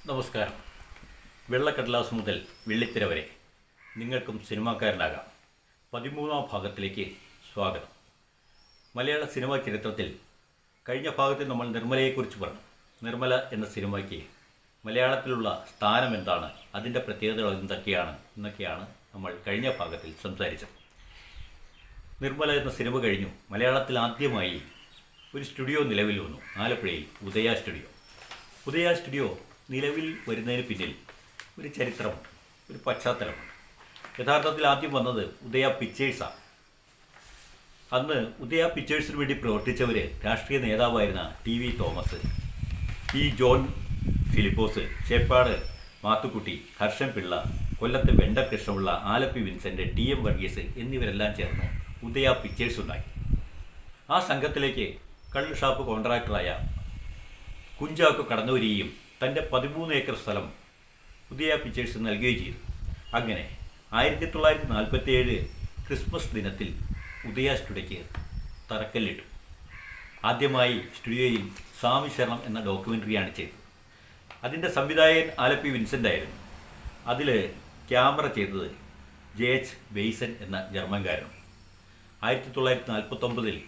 നമസ്കാരം. വെള്ളക്കടലാസ് മുതൽ വെള്ളിത്തിര വരെ നിങ്ങൾക്കും സിനിമാക്കാരനാകാം. 13ാം ഭാഗത്തിലേക്ക് സ്വാഗതം. മലയാള സിനിമാ ചരിത്രത്തിൽ കഴിഞ്ഞ ഭാഗത്തിൽ നമ്മൾ നിർമ്മലയെക്കുറിച്ച് പറഞ്ഞു. നിർമ്മല എന്ന സിനിമയ്ക്ക് മലയാളത്തിലുള്ള സ്ഥാനം എന്താണ്, അതിൻ്റെ പ്രത്യേകതകൾ എന്നൊക്കെയാണ് നമ്മൾ കഴിഞ്ഞ ഭാഗത്തിൽ സംസാരിച്ചത്. നിർമ്മല എന്ന സിനിമ കഴിഞ്ഞു മലയാളത്തിൽ ആദ്യമായി ഒരു സ്റ്റുഡിയോ നിലവിൽ വന്നു. ആലപ്പുഴയിൽ ഉദയ സ്റ്റുഡിയോ നിലവിൽ വരുന്നതിന് പിന്നിൽ ഒരു ചരിത്രമുണ്ട്, ഒരു പശ്ചാത്തലമുണ്ട്. യഥാർത്ഥത്തിൽ ആദ്യം വന്നത് ഉദയ പിക്ചേഴ്സാണ്. അന്ന് ഉദയ പിക്ചേഴ്സിന് വേണ്ടി പ്രവർത്തിച്ചവർ രാഷ്ട്രീയ നേതാവായിരുന്ന T V Thomas, P John Philipose, Cheppad Mathukutty, Harshan Pillai, കൊല്ലത്ത് വെണ്ടകൃഷ്ണപിള്ള, ആലപ്പി വിൻസെൻ്റ്, ടി എം വർഗീസ് എന്നിവരെല്ലാം ചേർന്ന് ഉദയ പിക്ചേഴ്സ് ഉണ്ടാക്കി. ആ സംഘത്തിലേക്ക് കള്ള് ഷാപ്പ് കോൺട്രാക്ടറായ കുഞ്ചാക്കോ കടന്നു വരികയും തൻ്റെ 13 ഏക്കർ സ്ഥലം ഉദയ പിക്ചേഴ്സ് നൽകുകയും ചെയ്തു. അങ്ങനെ 1947 ക്രിസ്മസ് ദിനത്തിൽ ഉദയ സ്റ്റുഡിയോയ്ക്ക് തറക്കല്ലിട്ടു. ആദ്യമായി സ്റ്റുഡിയോയിൽ സ്വാമി ശരണം എന്ന ഡോക്യുമെൻ്ററിയാണ് ചെയ്തത്. അതിൻ്റെ സംവിധായകൻ ആലപ്പി വിൻസെൻ്റ് ആയിരുന്നു. അതിൽ ക്യാമറ ചെയ്തത് JH ബെയ്സൻ എന്ന ജർമ്മൻകാരനും. 1949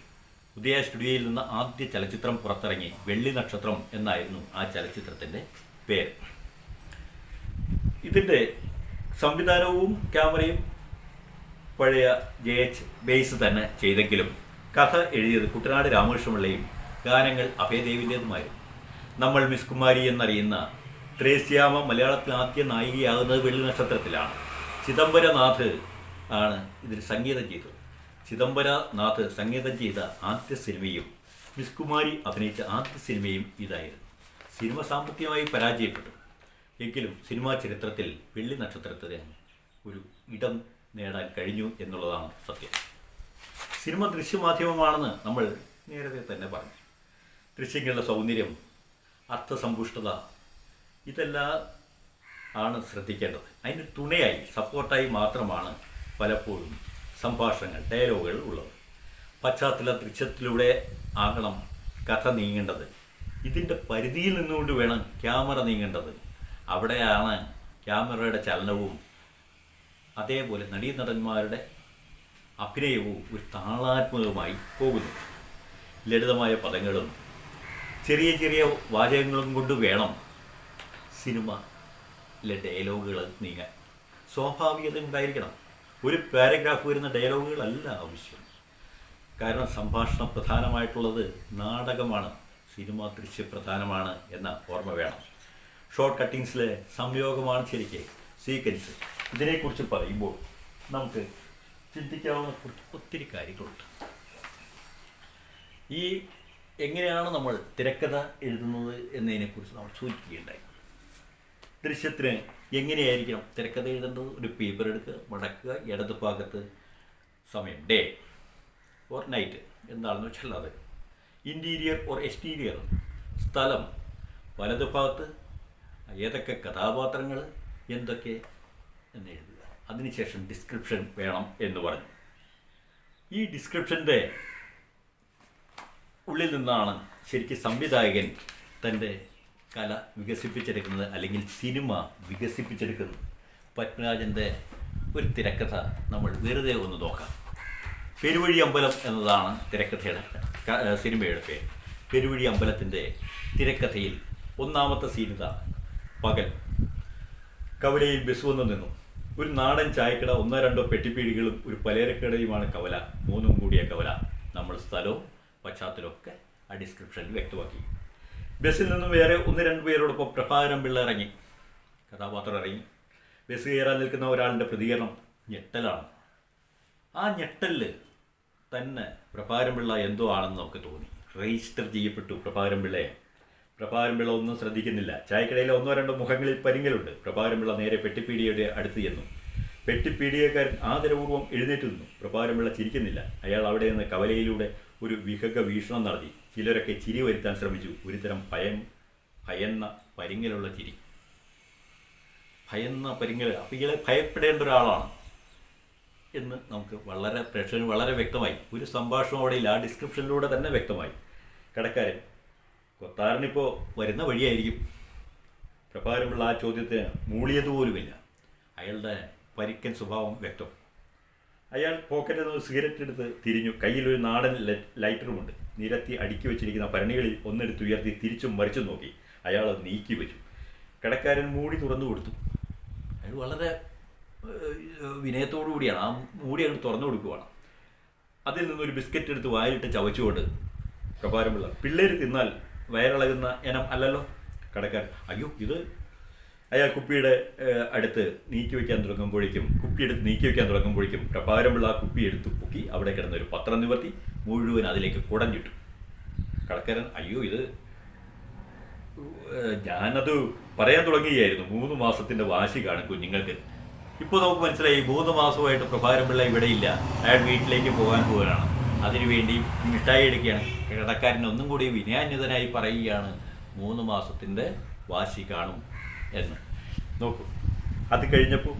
ഉദയ സ്റ്റുഡിയോയിൽ നിന്ന് ആദ്യ ചലച്ചിത്രം പുറത്തിറങ്ങി. വെള്ളി നക്ഷത്രം എന്നായിരുന്നു ആ ചലച്ചിത്രത്തിൻ്റെ പേര്. ഇതിൻ്റെ സംവിധാനവും ക്യാമറയും പഴയ JH ബെയ്സ് തന്നെ ചെയ്തെങ്കിലും കഥ എഴുതിയത് കുട്ടനാട് രാമകൃഷ്ണപിള്ളയും ഗാനങ്ങൾ അഭയദേവിൻ്റേതുമായിരുന്നു. നമ്മൾ മിസ് കുമാരി എന്നറിയുന്ന ത്രേസ്യാമ മലയാളത്തിൽ ആദ്യ നായികയാകുന്നത് വെള്ളി നക്ഷത്രത്തിലാണ്. ചിദംബരനാഥ് ആണ് ഇതിൽ സംഗീതം ചെയ്തത്. ചിദംബരനാഥ് സംഗീതം ചെയ്ത ആദ്യ സിനിമയും മിസ് കുമാരി അഭിനയിച്ച ആദ്യ സിനിമയും ഇതായിരുന്നു. സിനിമ സാമ്പത്തികമായി പരാജയപ്പെട്ടു എങ്കിലും സിനിമാ ചരിത്രത്തിൽ വെള്ളി നക്ഷത്രത്തിന് ഒരു ഇടം നേടാൻ കഴിഞ്ഞു എന്നുള്ളതാണ് സത്യം. സിനിമ ദൃശ്യമാധ്യമമാണെന്ന് നമ്മൾ നേരത്തെ തന്നെ പറഞ്ഞു. ദൃശ്യങ്ങളുടെ സൗന്ദര്യം, അർത്ഥസമ്പുഷ്ടത, ഇതെല്ലാം ആണ് ശ്രദ്ധിക്കേണ്ടത്. അതിന് തുണയായി, സപ്പോർട്ടായി മാത്രമാണ് പലപ്പോഴും സംഭാഷണങ്ങൾ, ഡയലോഗുകൾ ഉള്ളത്. പശ്ചാത്തല ദൃശ്യത്തിലൂടെ ആകണം കഥ നീങ്ങേണ്ടത്. ഇതിൻ്റെ പരിധിയിൽ നിന്നുകൊണ്ട് വേണം ക്യാമറ നീങ്ങേണ്ടത്. അവിടെയാണ് ക്യാമറയുടെ ചലനവും അതേപോലെ നടീനടന്മാരുടെ അഭിനയവും ഒരു താളാത്മകമായി പോകുന്നു. ലളിതമായ പദങ്ങളും ചെറിയ ചെറിയ വാചകങ്ങളും കൊണ്ട് വേണം സിനിമയിലെ ഡയലോഗുകൾ നീങ്ങാൻ. സ്വാഭാവികത ഉണ്ടായിരിക്കണം. ഒരു പാരഗ്രാഫ് വരുന്ന ഡയലോഗുകളല്ല ആവശ്യം. കാരണം സംഭാഷണം പ്രധാനമായിട്ടുള്ളത് നാടകമാണ്, സിനിമ ദൃശ്യപ്രധാനമാണ് എന്ന ഓർമ്മ വേണം. ഷോർട്ട് കട്ടിങ്സിലെ സംയോഗമാണ് ശരിക്ക് സീക്വൻസ്. ഇതിനെക്കുറിച്ച് പറയുമ്പോൾ നമുക്ക് ചിന്തിക്കാവുന്ന ഒത്തിരി കാര്യങ്ങളുണ്ട്. ഈ എങ്ങനെയാണ് നമ്മൾ തിരക്കഥ എഴുതുന്നത് എന്നതിനെക്കുറിച്ച് നമ്മൾ സൂചിപ്പിക്കുകയുണ്ടായി. ദൃശ്യത്തിന് എങ്ങനെയായിരിക്കണം തിരക്കഥ എഴുതേണ്ടത്? ഒരു പേപ്പർ എടുക്കുക, മടക്കുക, ഇടത് ഭാഗത്ത് സമയം, ഡേ ഓർ നൈറ്റ് എന്താണെന്ന് വെച്ചാൽ അത്, ഇൻറ്റീരിയർ ഓർ എക്സ്റ്റീരിയർ സ്ഥലം, വലത് ഭാഗത്ത് ഏതൊക്കെ കഥാപാത്രങ്ങൾ എന്തൊക്കെ എന്ന് എഴുതുക. അതിനുശേഷം ഡിസ്ക്രിപ്ഷൻ വേണം എന്ന് പറഞ്ഞു. ഈ ഡിസ്ക്രിപ്ഷൻ്റെ ഉള്ളിൽ നിന്നാണ് ശരിക്കും സംവിധായകൻ തൻ്റെ കല വികസിപ്പിച്ചെടുക്കുന്നത്, അല്ലെങ്കിൽ സിനിമ വികസിപ്പിച്ചെടുക്കുന്നത്. പത്മരാജൻ്റെ ഒരു തിരക്കഥ നമ്മൾ വെറുതെ ഒന്ന് നോക്കാം. പെരുവഴി അമ്പലം എന്നതാണ് തിരക്കഥയുടെ സിനിമയുടെ പേര്. പെരുവഴി അമ്പലത്തിൻ്റെ തിരക്കഥയിൽ ഒന്നാമത്തെ സീനിത പകൽ. കവലയിൽ ബസ് വന്നു നിന്നു. ഒരു നാടൻ ചായക്കട, 1-2 പെട്ടിപ്പീടികളും ഒരു പലചരക്കടയുമാണ് കവല. 3 കൂടിയ കവല. നമ്മൾ സ്ഥലവും പശ്ചാത്തലമൊക്കെ ആ ഡിസ്ക്രിപ്ഷനിൽ വ്യക്തമാക്കി. ബസ്സിൽ നിന്നും വേറെ 1-2 പേരോടൊപ്പം പ്രഭാകരൻ പിള്ള ഇറങ്ങി. കഥാപാത്രം ഇറങ്ങി. ബസ് കയറാൻ നിൽക്കുന്ന ഒരാളുടെ പ്രതികരണം ഞെട്ടലാണ്. ആ ഞെട്ടലിൽ തന്നെ പ്രഭാകരൻ പിള്ള എന്തോ ആണെന്ന് നമുക്ക് തോന്നി. രജിസ്റ്റർ ചെയ്യപ്പെട്ടു പ്രഭാകരൻ പിള്ളയെ. പ്രഭാകരൻ പിള്ള ഒന്നും ശ്രദ്ധിക്കുന്നില്ല. ചായക്കടയിലെ 1-2 മുഖങ്ങളിൽ പരിങ്ങലുണ്ട്. പ്രഭാകരൻ പിള്ള നേരെ പെട്ടിപ്പീടിയുടെ അടുത്ത് ചെന്നു. പെട്ടിപ്പീടികക്കാരൻ ആദരപൂർവ്വം എഴുന്നേറ്റ് നിന്നു. പ്രഭാകരൻ പിള്ള ചിരിക്കുന്നില്ല. അയാൾ അവിടെ നിന്ന് കവലയിലൂടെ ഒരു വിഹക വീക്ഷണം നടത്തി. ചിലരൊക്കെ ചിരി വരുത്താൻ ശ്രമിച്ചു. ഒരുതരം ഭയന്ന പരിങ്ങലുള്ള ചിരി. ഭയന്ന പരിങ്ങൽ. അപ്പോൾ ഇയാളെ ഭയപ്പെടേണ്ട ഒരാളാണ് എന്ന് നമുക്ക് പ്രേക്ഷകന് വളരെ വ്യക്തമായി. ഒരു സംഭാഷണം അവിടെ ഇല്ല. ആ ഡിസ്ക്രിപ്ഷനിലൂടെ തന്നെ വ്യക്തമായി. കടക്കാരൻ കൊത്താരനിപ്പോൾ വരുന്ന വഴിയായിരിക്കും. പ്രഭാരമുള്ള ആ ചോദ്യത്തിന് മൂളിയതുപോലുമില്ല. അയാളുടെ പരിക്കൻ സ്വഭാവം വ്യക്തം. അയാൾ പോക്കറ്റിൽ നിന്ന് സിഗരറ്റ് എടുത്ത് തിരിഞ്ഞു. കയ്യിലൊരു നാടൻ ലൈറ്ററുമുണ്ട്. നിരത്തി അടുക്കി വെച്ചിരിക്കുന്ന ഭരണികളിൽ ഒന്നെടുത്ത് ഉയർത്തി തിരിച്ചും മറിച്ചും നോക്കി. അയാൾ അത് നീക്കി വെച്ചു. കടക്കാരൻ മൂടി തുറന്നു കൊടുത്തു. അയാൾ വളരെ വിനയത്തോടു കൂടിയാണ് ആ മൂടി അങ്ങ് തുറന്നു കൊടുക്കുവാണ്. അതിൽ നിന്നൊരു ബിസ്ക്കറ്റ് എടുത്ത് വായിലിട്ട് ചവച്ചുകൊണ്ട് പ്രഭാരമുള്ള, പിള്ളേർ തിന്നാൽ വയറിളകുന്ന ഇനം അല്ലല്ലോ. കടക്കാരൻ, അയ്യോ ഇത്. അയാൾ കുപ്പിയുടെ അടുത്ത് നീക്കി വയ്ക്കാൻ തുടങ്ങുമ്പോഴേക്കും പ്രഭാരമുള്ള ആ കുപ്പി എടുത്ത് പൊക്കി അവിടെ കിടന്നൊരു പത്രം നിവർത്തി മുഴുവൻ അതിലേക്ക് കുടഞ്ഞിട്ടു. കടക്കാരൻ, അയ്യോ ഇത് ഞാനത് പറയാൻ തുടങ്ങുകയായിരുന്നു. 3 മാസത്തിൻ്റെ വാശി കാണും കുഞ്ഞുങ്ങൾക്ക്. ഇപ്പോൾ നമുക്ക് മനസ്സിലായി 3 മാസമായിട്ട് പ്രഭാരമുള്ള ഇവിടെയില്ല. അയാൾ വീട്ടിലേക്ക് പോകാൻ പോകാനാണ്. അതിനുവേണ്ടി മിഠായി എടുക്കുകയാണ്. കടക്കാരൻ ഒന്നും കൂടി വിനയാന്യതനായി പറയുകയാണ് 3 മാസത്തിൻ്റെ വാശി കാണും എന്ന്. നോക്കൂ, അത് കഴിഞ്ഞപ്പോൾ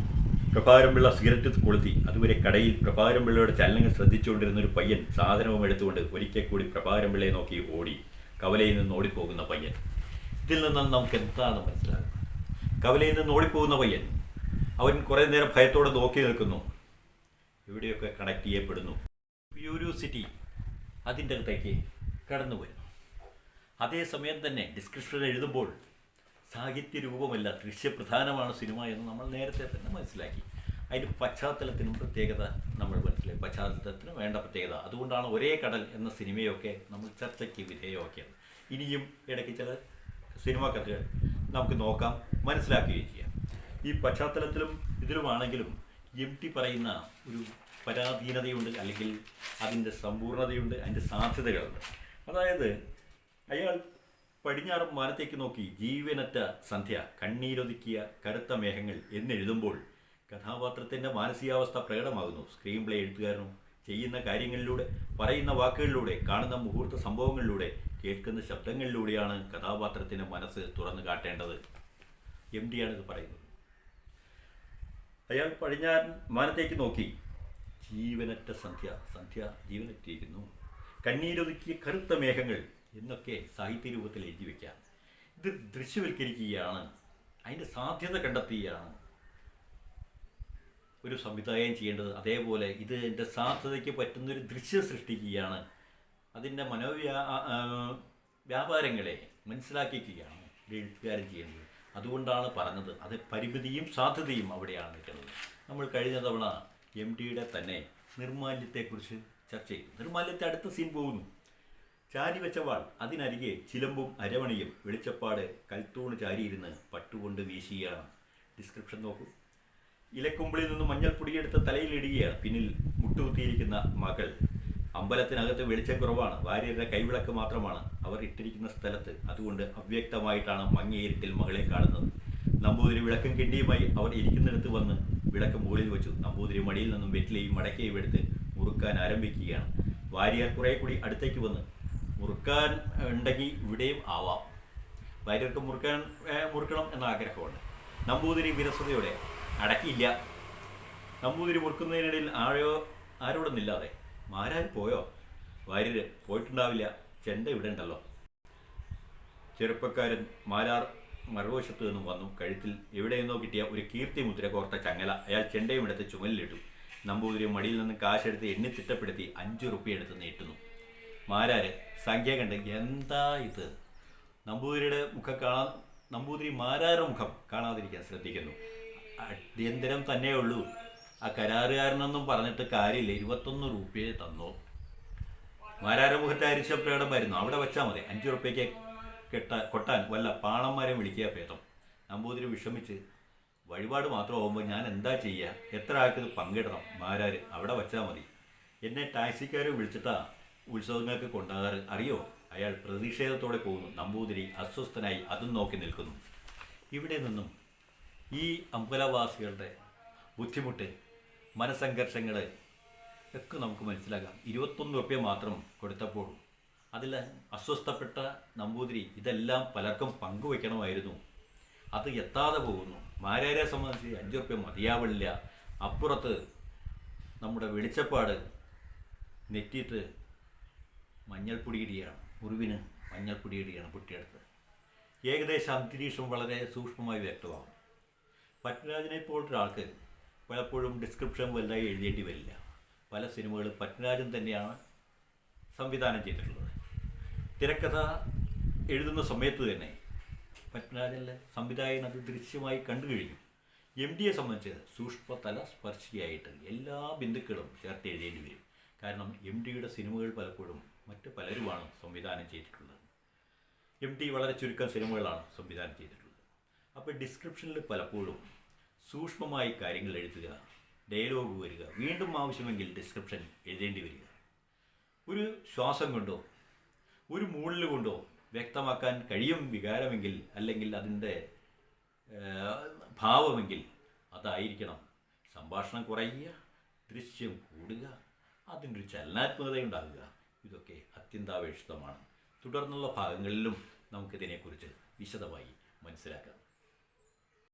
പ്രഭാരംപിള്ള സിഗരറ്റ് കൊളുത്തി. അതുവരെ കടയിൽ പ്രഭാരംപിള്ളയുടെ ചലനങ്ങൾ ശ്രദ്ധിച്ചുകൊണ്ടിരുന്നൊരു പയ്യൻ സാധനവും എടുത്തുകൊണ്ട് ഒരിക്കൽ കൂടി പ്രഭാരംപിള്ളയെ നോക്കി ഓടി. കവലയിൽ നിന്ന് ഓടിപ്പോകുന്ന പയ്യൻ. ഇതിൽ നിന്ന് നമുക്ക് എന്താണ് മനസ്സിലാകുന്നത്? കവലയിൽ നിന്ന് ഓടിപ്പോകുന്ന പയ്യൻ അവൻ കുറേ നേരം ഭയത്തോടെ നോക്കി നിൽക്കുന്നു. ഇവിടെയൊക്കെ കണക്ട് ചെയ്യപ്പെടുന്നു. ക്യൂരിയോസിറ്റി അതിൻ്റെ അകത്തേക്ക് കടന്നു വരുന്നു. അതേസമയം തന്നെ ഡിസ്ക്രിപ്ഷൻ എഴുതുമ്പോൾ സാഹിത്യ രൂപമല്ല, ദൃശ്യപ്രധാനമാണ് സിനിമ എന്ന് നമ്മൾ നേരത്തെ തന്നെ മനസ്സിലാക്കി. അതിൻ്റെ പശ്ചാത്തലത്തിനും പ്രത്യേകത നമ്മൾ മനസ്സിലാക്കി. പശ്ചാത്തലത്തിന് വേണ്ട പ്രത്യേകത. അതുകൊണ്ടാണ് ഒരേ കടൽ എന്ന സിനിമയൊക്കെ നമ്മൾ ചർച്ചയ്ക്ക് വിധേയമാക്കിയത്. ഇനിയും ഇടയ്ക്ക് ചില സിനിമാ കഥകൾ നമുക്ക് നോക്കാം, മനസ്സിലാക്കുകയും ചെയ്യാം. ഈ പശ്ചാത്തലത്തിലും ഇതിലുമാണെങ്കിലും MT പറയുന്ന ഒരു പരാധീനതയുണ്ട്, അല്ലെങ്കിൽ അതിൻ്റെ സമ്പൂർണ്ണതയുണ്ട്, അതിൻ്റെ സാധ്യതകളുണ്ട്. അതായത് അയാൾ പടിഞ്ഞാറും മാനത്തേക്ക് നോക്കി ജീവനറ്റ സന്ധ്യ, കണ്ണീരൊതുക്കിയ കറുത്ത മേഘങ്ങൾ എന്നെഴുതുമ്പോൾ കഥാപാത്രത്തിൻ്റെ മാനസികാവസ്ഥ പ്രകടമാകുന്നു. സ്ക്രീൻ പ്ലേ എഴുത്തുകാരനും ചെയ്യുന്ന കാര്യങ്ങളിലൂടെ, പറയുന്ന വാക്കുകളിലൂടെ, കാണുന്ന മുഹൂർത്ത സംഭവങ്ങളിലൂടെ, കേൾക്കുന്ന ശബ്ദങ്ങളിലൂടെയാണ് കഥാപാത്രത്തിൻ്റെ മനസ്സ് തുറന്നു കാട്ടേണ്ടത്. MT ആണിത് പറയുന്നത്. അയാൾ പടിഞ്ഞാറൻ മാനത്തേക്ക് നോക്കി ജീവനറ്റ സന്ധ്യ, സന്ധ്യ ജീവനറ്റിരിക്കുന്നു, കണ്ണീരൊതുക്കിയ കറുത്ത മേഘങ്ങൾ എന്നൊക്കെ സാഹിത്യ രൂപത്തിൽ എഴുതി വയ്ക്കാം. ഇത് ദൃശ്യവൽക്കരിക്കുകയാണ്, അതിൻ്റെ സാധ്യത കണ്ടെത്തുകയാണ് ഒരു സംവിധായകൻ ചെയ്യേണ്ടത്. അതേപോലെ ഇത് എൻ്റെ സാധ്യതയ്ക്ക് പറ്റുന്നൊരു ദൃശ്യം സൃഷ്ടിക്കുകയാണ്, അതിൻ്റെ വ്യാപാരങ്ങളെ മനസ്സിലാക്കിക്കുകയാണ് എഴുത്തുകാരൻ ചെയ്യുന്നത്. അതുകൊണ്ടാണ് പറഞ്ഞത് അത് പരിമിതിയും സാധ്യതയും അവിടെയാണ് നിൽക്കുന്നത്. നമ്മൾ കഴിഞ്ഞ തവണ MTയുടെ തന്നെ നിർമാല്യത്തെക്കുറിച്ച് ചർച്ച ചെയ്തു. നിർമാല്യത്തെ അടുത്ത സീൻ പോകുന്നു. ചാരി വെച്ച വാൾ, അതിനരികെ ചിലമ്പും അരവണിയും, വെളിച്ചപ്പാട് കൽത്തൂണ് ചാരിയിരുന്ന് പട്ടുകൊണ്ട് വീശുകയാണ്. ഡിസ്ക്രിപ്ഷൻ നോക്കൂ. ഇലക്കുമ്പിളിൽ നിന്ന് മഞ്ഞൾപ്പൊടിയെടുത്ത് തലയിലിടുകയാണ്. പിന്നിൽ മുട്ടുകുത്തിയിരിക്കുന്ന മകൾ. അമ്പലത്തിനകത്ത് വെളിച്ചം കുറവാണ്. ഭാര്യയുടെ കൈവിളക്ക് മാത്രമാണ് അവർ ഇട്ടിരിക്കുന്ന സ്ഥലത്ത്. അതുകൊണ്ട് അവ്യക്തമായിട്ടാണ് മങ്ങിയിരുട്ടിൽ മകളെ കാണുന്നത്. നമ്പൂതിരി വിളക്കും കിണ്ടിയുമായി അവർ ഇരിക്കുന്നിടത്ത് വന്ന് വിളക്ക് മുകളിൽ വെച്ചു. നമ്പൂതിരി മടിയിൽ നിന്നും വെറ്റിലയും മടക്കയും എടുത്ത് മുറുക്കാൻ ആരംഭിക്കുകയാണ്. ഭാര്യർ കുറേ കൂടി അടുത്തേക്ക് വന്ന്, മുറുക്കാൻ ഉണ്ടെങ്കിൽ ഇവിടെയും ആവാം. ഭാര്യർക്ക് മുറുക്കണം എന്ന ആഗ്രഹമുണ്ട്. നമ്പൂതിരി വിരസതയോടെ, അടക്കിയില്ല. നമ്പൂതിരി മുറുക്കുന്നതിനിടയിൽ ആരോടൊന്നില്ലാതെ, മാരാർ പോയോ? ഭാര്യർ പോയിട്ടുണ്ടാവില്ല, ചെണ്ട ഇവിടെ ഉണ്ടല്ലോ. ചെറുപ്പക്കാരൻ മാരാർ മറുവശത്ത് നിന്നും വന്നു. കഴുത്തിൽ എവിടെയെന്നോ കിട്ടിയ ഒരു കീർത്തി മുദ്ര കോർത്ത ചങ്ങല അയാൾ ചെണ്ടയും എടുത്ത് ചുമലിലിട്ടു. നമ്പൂതിരി മടിയിൽ നിന്ന് കാശെടുത്ത് എണ്ണി തിട്ടപ്പെടുത്തി 5 റുപ്യ എടുത്ത് നീട്ടുന്നു. മാരാര് സംഖ്യ കണ്ട്, എന്താ ഇത്? നമ്പൂതിരി മാരാരുടെ മുഖം കാണാതിരിക്കാൻ ശ്രദ്ധിക്കുന്നു. അടിയന്തരം തന്നെ ഉള്ളൂ, ആ കരാറുകാരനൊന്നും പറഞ്ഞിട്ട് കാര്യമില്ല, 21 റുപ്യയെ തന്നു. മാരാരുടെ മുഖത്തെ അരിശം പ്രകടമായിരുന്നു. അവിടെ വെച്ചാൽ മതി, 5 റുപ്യയ്ക്ക് കൊട്ടാൻ വല്ല പാണന്മാരെ വിളിക്കുക ഭേദം. നമ്പൂതിരി വിഷമിച്ച്, വഴിപാട് മാത്രമാകുമ്പോൾ ഞാൻ എന്താ ചെയ്യുക? എത്ര ആൾക്കിത് പങ്കിടണം? മാരാര്, അവിടെ വെച്ചാൽ മതി. എന്നെ ടാക്സിക്കാർ വിളിച്ചിട്ടാ ഉത്സവങ്ങൾക്ക് കൊണ്ടാകാറ് അറിയോ? അയാൾ പ്രതിഷേധത്തോടെ പോകുന്നു. നമ്പൂതിരി അസ്വസ്ഥനായി അതും നോക്കി നിൽക്കുന്നു. ഇവിടെ നിന്നും ഈ അമ്പലവാസികളുടെ ബുദ്ധിമുട്ട്, മനസ്സംഘർഷങ്ങൾ ഒക്കെ നമുക്ക് മനസ്സിലാക്കാം. 21 റുപ്യ മാത്രം കൊടുത്തപ്പോൾ അതിൽ അസ്വസ്ഥപ്പെട്ട നമ്പൂതിരി ഇതെല്ലാം പലർക്കും പങ്കുവയ്ക്കണമായിരുന്നു. അത് എത്താതെ പോകുന്നു. മാരാരെ സംബന്ധിച്ച് 5 റുപ്യ മതിയാവില്ല. അപ്പുറത്ത് നമ്മുടെ വെളിച്ചപ്പാട് നെറ്റിയിട്ട് മഞ്ഞൾപ്പൊടിയിടുകയാണ്, മുറിവിന് മഞ്ഞൾപ്പൊടിയിടുകയാണ് പൊട്ടിയെടുത്ത്. ഏകദേശ അന്തരീക്ഷം വളരെ സൂക്ഷ്മമായി വ്യക്തമാകും. പത്മരാജനെ പോലൊരാൾക്ക് പലപ്പോഴും ഡിസ്ക്രിപ്ഷൻ വലുതായി എഴുതേണ്ടി വരില്ല. പല സിനിമകളും പത്മരാജൻ തന്നെയാണ് സംവിധാനം ചെയ്തിട്ടുള്ളത്. തിരക്കഥ എഴുതുന്ന സമയത്ത് തന്നെ പത്മരാജനിലെ സംവിധായകൻ അത് ദൃശ്യമായി കണ്ടു കഴിഞ്ഞു. എം ഡിയെ സംബന്ധിച്ച് സൂക്ഷ്മതല സ്പർശിയായിട്ട് എല്ലാ ബിന്ദുക്കളും ചേർത്ത് എഴുതേണ്ടി വരും. കാരണം എം ഡിയുടെ സിനിമകൾ പലപ്പോഴും മറ്റ് പലരുമാണ് സംവിധാനം ചെയ്തിട്ടുള്ളത്. എം ടി വളരെ ചുരുക്കം സിനിമകളാണ് സംവിധാനം ചെയ്തിട്ടുള്ളത്. അപ്പോൾ ഡിസ്ക്രിപ്ഷനിൽ പലപ്പോഴും സൂക്ഷ്മമായി കാര്യങ്ങൾ എഴുതുക, ഡയലോഗ് വരിക, വീണ്ടും ആവശ്യമെങ്കിൽ ഡിസ്ക്രിപ്ഷൻ എഴുതേണ്ടി വരിക. ഒരു ശ്വാസം കൊണ്ടോ ഒരു മൂളിൽ കൊണ്ടോ വ്യക്തമാക്കാൻ കഴിയും വികാരമെങ്കിൽ, അല്ലെങ്കിൽ അതിൻ്റെ ഭാവമെങ്കിൽ അതായിരിക്കണം. സംഭാഷണം കുറയുക, ദൃശ്യം കൂടുക, അതിൻ്റെ ഒരു ചലനാത്മകതയുണ്ടാകുക, ഇതൊക്കെ അത്യന്താപേക്ഷിതമാണ്. തുടർന്നുള്ള ഭാഗങ്ങളിലും നമുക്കിതിനെക്കുറിച്ച് വിശദമായി മനസ്സിലാക്കാം.